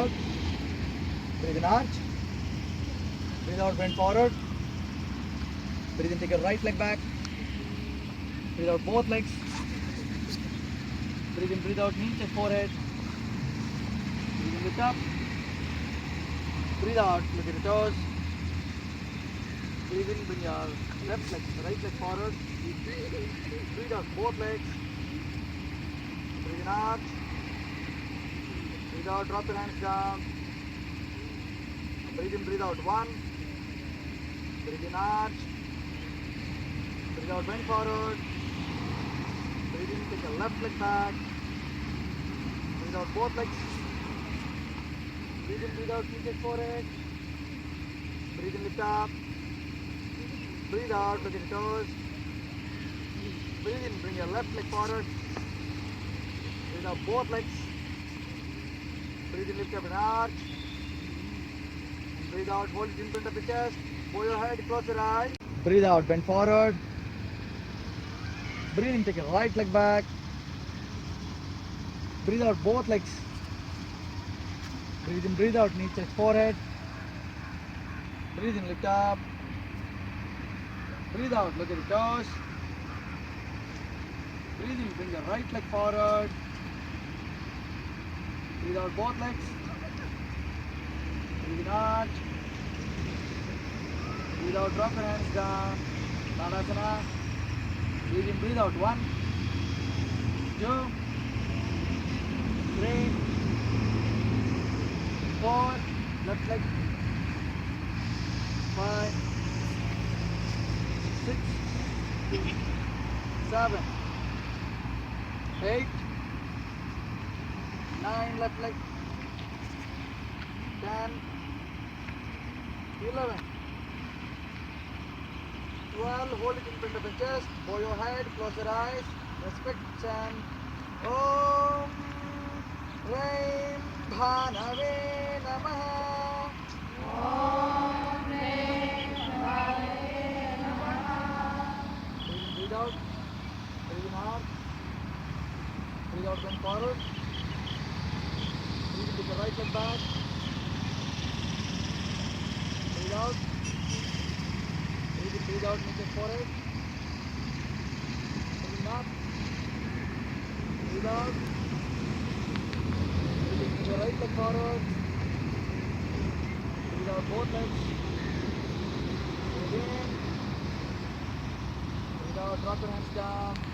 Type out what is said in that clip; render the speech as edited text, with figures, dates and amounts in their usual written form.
out. Breathe in, arch. Breathe out, bend forward. Breathe in, take your right leg back. Breathe out both legs. Breathe in, breathe out, knee, chest, forehead. Breathe in, lift up. Breathe out, look at the toes. Breathe in, bring your left leg, right leg forward. Breathe out both legs. Breathe in, arch. Breathe out, drop your hands down. Breathe in, breathe out, 1. Breathe in, arch. Breathe out, bend forward. Breathe in, take your left leg back. Breathe out both legs. Breathe in, breathe out, knee, chest, forehead. Breathe in, lift up. Breathe out, look at the toes. Breathe in, bring your left leg forward. Breathe out both legs. Breathe in, lift up and arch. Breathe out, hold it in front of the chest. Bow your head, close your eyes. Breathe out, bend forward. Breathe in, take your right leg back. Breathe out both legs. Breathe in, breathe out, knee, chest, forehead. Breathe in, lift up. Breathe out, look at the toes. Breathe in, bring your right leg forward. Breathe out both legs. Breathe in, arch. Breathe out, drop your hands down. Tadasana. Breathe in, breathe out. 1, 2, 3, 4. Left leg. 5, 6, 7, 8, 9. Left leg. 10, 11, 12. Hold it in front of the chest. Bow your head. Close your eyes. Respect chant. Om Raim Bhanave Namaha. Om Raim Bhanave Namaha. Breathe out. Breathe in, arch. Breathe out, bend forward. Breathe in, take your right leg back. Breathe out. Breathe in, breathe out, knee, chest, forehead. Breathe in, up. Breathe out. Breathe in, take your right leg forward. Breathe out both legs. Breathe in. Breathe out, drop your hands down.